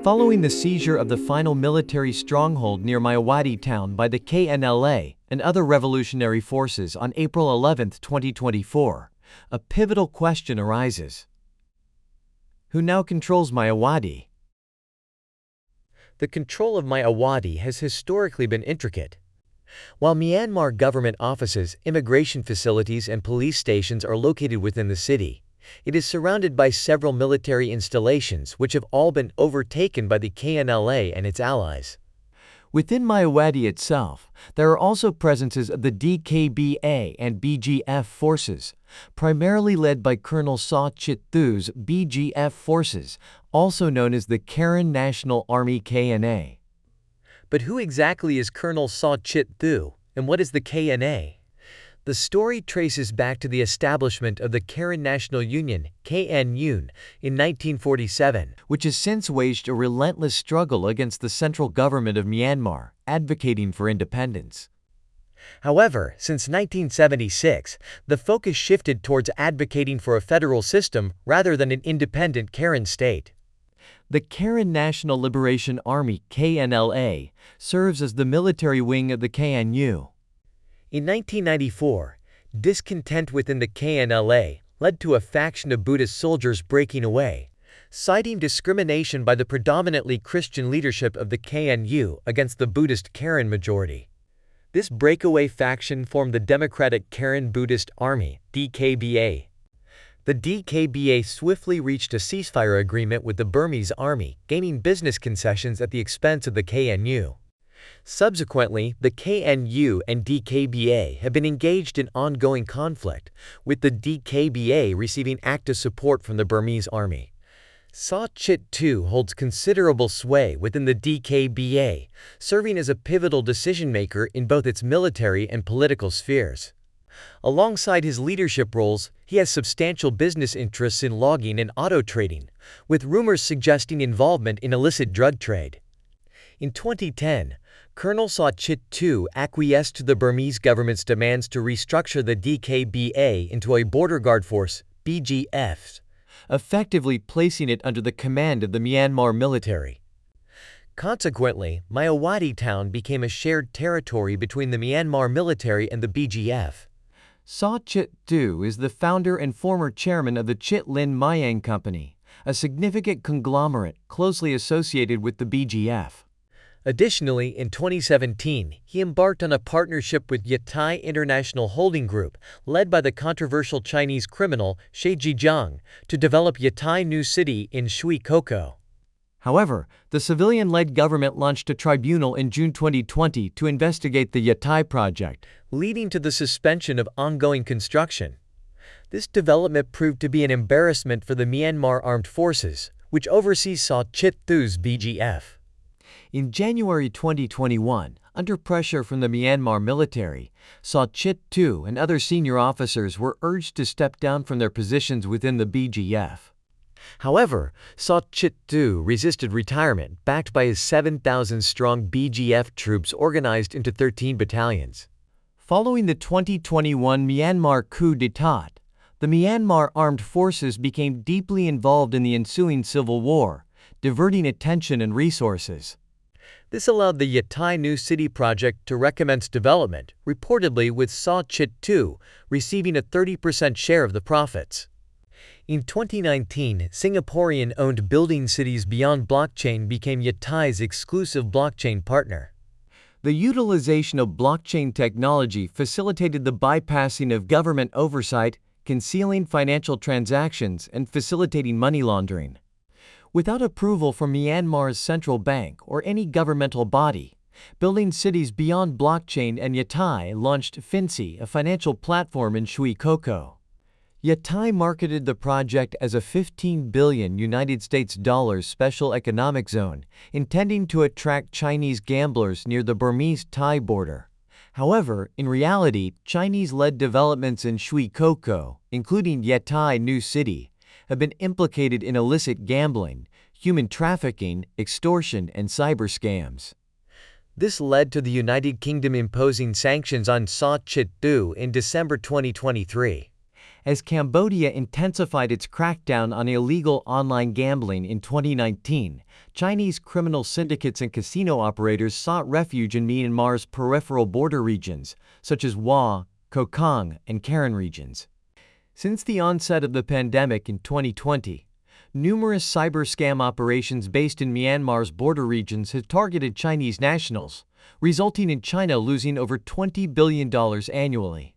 Following the seizure of the final military stronghold near Myawaddy town by the KNLA and other revolutionary forces on April 11, 2024, a pivotal question arises. Who now controls Myawaddy? The control of Myawaddy has historically been intricate. While Myanmar government offices, immigration facilities, and police stations are located within the city, it is surrounded by several military installations which have all been overtaken by the KNLA and its allies. Within Myawaddy itself, there are also presences of the DKBA and BGF forces, primarily led by Colonel Saw Chit Thu's BGF forces, also known as the Karen National Army KNA. But who exactly is Colonel Saw Chit Thu, and what is the KNA? The story traces back to the establishment of the Karen National Union (KNU) in 1947, which has since waged a relentless struggle against the central government of Myanmar, advocating for independence. However, since 1976, the focus shifted towards advocating for a federal system rather than an independent Karen state. The Karen National Liberation Army (KNLA) serves as the military wing of the KNU. In 1994, discontent within the KNLA led to a faction of Buddhist soldiers breaking away, citing discrimination by the predominantly Christian leadership of the KNU against the Buddhist Karen majority. This breakaway faction formed the Democratic Karen Buddhist Army (DKBA). The DKBA swiftly reached a ceasefire agreement with the Burmese army, gaining business concessions at the expense of the KNU. Subsequently, the KNU and DKBA have been engaged in ongoing conflict, with the DKBA receiving active support from the Burmese army. Saw Chit Thu holds considerable sway within the DKBA, serving as a pivotal decision-maker in both its military and political spheres. Alongside his leadership roles, he has substantial business interests in logging and auto trading, with rumors suggesting involvement in illicit drug trade. In 2010, Colonel Saw Chit Thu acquiesced to the Burmese government's demands to restructure the DKBA into a border guard force, BGF, effectively placing it under the command of the Myanmar military. Consequently, Myawaddy town became a shared territory between the Myanmar military and the BGF. Saw Chit Thu is the founder and former chairman of the Chit Lin Myang Company, a significant conglomerate closely associated with the BGF. Additionally, in 2017, he embarked on a partnership with Yatai International Holding Group, led by the controversial Chinese criminal Shi Zhejiang, to develop Yatai New City in Shui Koko. However, the civilian-led government launched a tribunal in June 2020 to investigate the Yatai project, leading to the suspension of ongoing construction. This development proved to be an embarrassment for the Myanmar Armed Forces, which oversees Saw Chit Thu's BGF. In January 2021, under pressure from the Myanmar military, Saw Chit Thu and other senior officers were urged to step down from their positions within the BGF. However, Saw Chit Thu resisted retirement, backed by his 7,000-strong BGF troops organized into 13 battalions. Following the 2021 Myanmar coup d'état, the Myanmar armed forces became deeply involved in the ensuing civil war, diverting attention and resources. This allowed the Yatai New City project to recommence development, reportedly with Saw Chit Thu receiving a 30% share of the profits. In 2019, Singaporean-owned Building Cities Beyond Blockchain became Yatai's exclusive blockchain partner. The utilization of blockchain technology facilitated the bypassing of government oversight, concealing financial transactions, and facilitating money laundering. Without approval from Myanmar's central bank or any governmental body, Building Cities Beyond Blockchain and Yatai launched Finci, a financial platform in Shui Koko. Yatai marketed the project as a $15 billion special economic zone, intending to attract Chinese gamblers near the Burmese-Thai border. However, in reality, Chinese-led developments in Shui Koko, including Yatai New City, have been implicated in illicit gambling, human trafficking, extortion, and cyber scams. This led to the United Kingdom imposing sanctions on Saw Chit Thu in December 2023. As Cambodia intensified its crackdown on illegal online gambling in 2019, Chinese criminal syndicates and casino operators sought refuge in Myanmar's peripheral border regions, such as Wa, Kokang, and Karen regions. Since the onset of the pandemic in 2020, numerous cyber scam operations based in Myanmar's border regions have targeted Chinese nationals, resulting in China losing over $20 billion annually.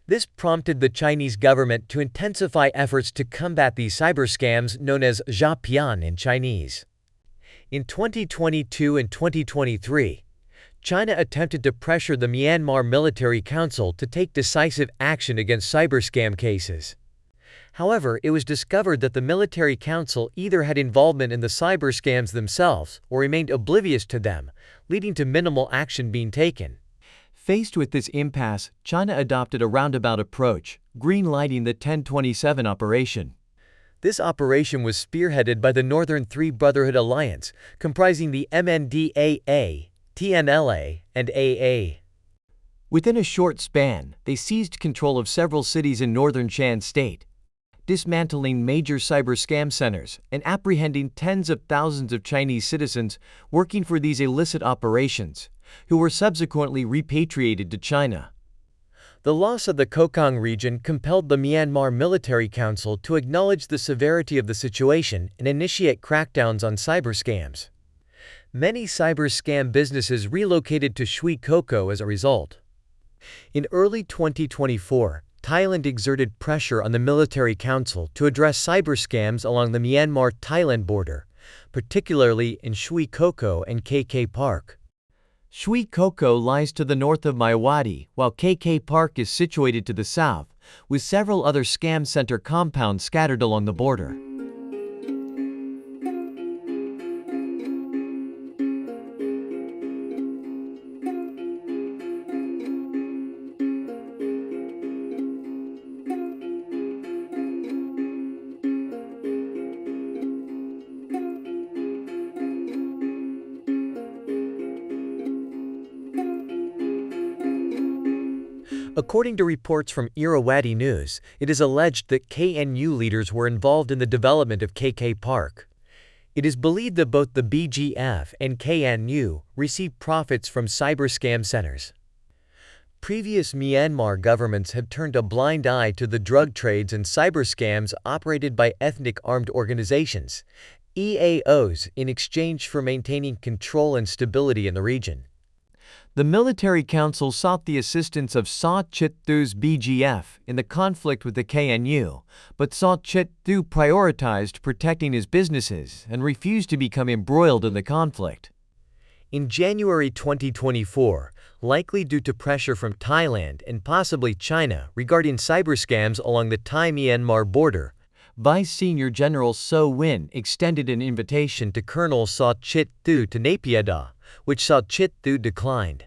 This prompted the Chinese government to intensify efforts to combat these cyber scams known as jiapian in Chinese. In 2022 and 2023, China attempted to pressure the Myanmar Military Council to take decisive action against cyber scam cases. However, it was discovered that the Military Council either had involvement in the cyber scams themselves or remained oblivious to them, leading to minimal action being taken. Faced with this impasse, China adopted a roundabout approach, green-lighting the 1027 operation. This operation was spearheaded by the Northern Three Brotherhood Alliance, comprising the MNDAA, KNLA, and AA. Within a short span, they seized control of several cities in northern Shan State, dismantling major cyber scam centers and apprehending tens of thousands of Chinese citizens working for these illicit operations, who were subsequently repatriated to China. The loss of the Kokang region compelled the Myanmar Military Council to acknowledge the severity of the situation and initiate crackdowns on cyber scams. Many cyber scam businesses relocated to Shui Koko as a result. In early 2024, Thailand exerted pressure on the Military Council to address cyber scams along the Myanmar-Thailand border, particularly in Shui Koko and KK Park. Shui Koko lies to the north of Myawaddy, while KK Park is situated to the south, with several other scam center compounds scattered along the border. According to reports from Myawaddy News, it is alleged that KNU leaders were involved in the development of KK Park. It is believed that both the BGF and KNU received profits from cyber scam centers. Previous Myanmar governments have turned a blind eye to the drug trades and cyber scams operated by ethnic armed organizations, EAOs, in exchange for maintaining control and stability in the region. The Military Council sought the assistance of Saw Chit Thu's BGF in the conflict with the KNU, but Saw Chit Thu prioritized protecting his businesses and refused to become embroiled in the conflict. In January 2024, likely due to pressure from Thailand and possibly China regarding cyber scams along the Thai-Myanmar border, Vice Senior General So Win extended an invitation to Colonel Saw Chit Thu to Naypyidaw, which Saw Chit Thu declined.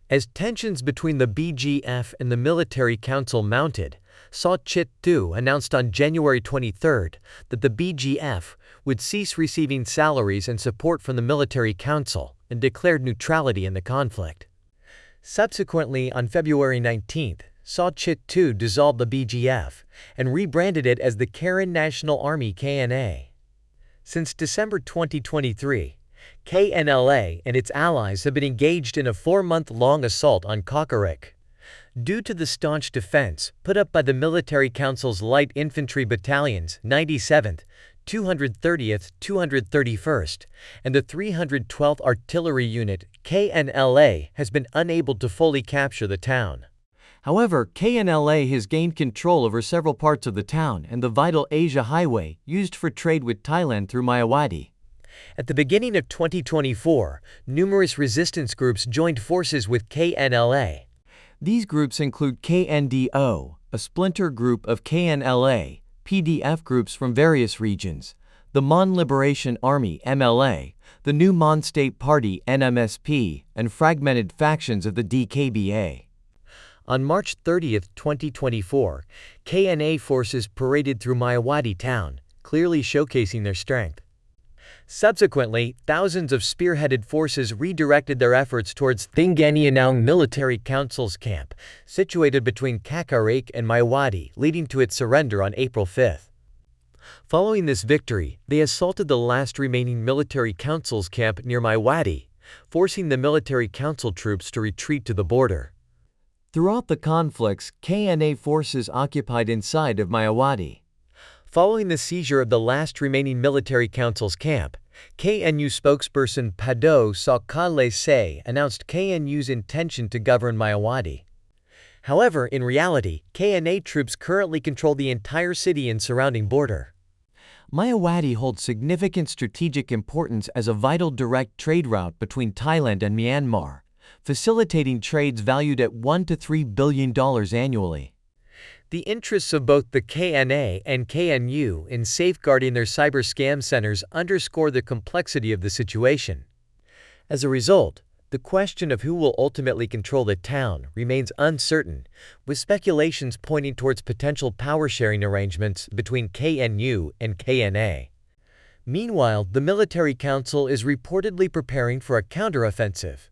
As tensions between the BGF and the Military Council mounted, Saw Chit Thu announced on January 23 that the BGF would cease receiving salaries and support from the Military Council and declared neutrality in the conflict. Subsequently, on February 19, Saw Chit Thu dissolved the BGF and rebranded it as the Karen National Army KNA. Since December 2023, KNLA and its allies have been engaged in a 4-month-long assault on Kokorik. Due to the staunch defense put up by the Military Council's Light Infantry Battalions 97th, 230th, 231st, and the 312th Artillery Unit, KNLA, has been unable to fully capture the town. However, KNLA has gained control over several parts of the town and the vital Asia Highway used for trade with Thailand through Myawaddy. At the beginning of 2024, numerous resistance groups joined forces with KNLA. These groups include KNDO, a splinter group of KNLA, PDF groups from various regions, the Mon Liberation Army MLA, the New Mon State Party NMSP, and fragmented factions of the DKBA. On March 30, 2024, KNA forces paraded through Myawaddy town, clearly showcasing their strength. Subsequently, thousands of spearheaded forces redirected their efforts towards Thai-Myanmar Military Council's camp, situated between Kakarake and Myawaddy, leading to its surrender on April 5. Following this victory, they assaulted the last remaining military council's camp near Myawaddy, forcing the military council troops to retreat to the border. Throughout the conflicts, KNA forces occupied inside of Myawaddy. Following the seizure of the last remaining military council's camp, KNU spokesperson Pado Sakale announced KNU's intention to govern Myawaddy. However, in reality, KNA troops currently control the entire city and surrounding border. Myawaddy holds significant strategic importance as a vital direct trade route between Thailand and Myanmar, facilitating trades valued at $1 to $3 billion annually. The interests of both the KNA and KNU in safeguarding their cyber scam centers underscore the complexity of the situation. As a result, the question of who will ultimately control the town remains uncertain, with speculations pointing towards potential power-sharing arrangements between KNU and KNA. Meanwhile, the military council is reportedly preparing for a counteroffensive.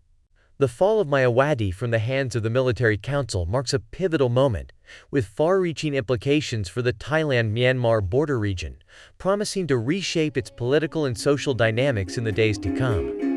The fall of Myawaddy from the hands of the military council marks a pivotal moment, with far-reaching implications for the Thailand-Myanmar border region, promising to reshape its political and social dynamics in the days to come.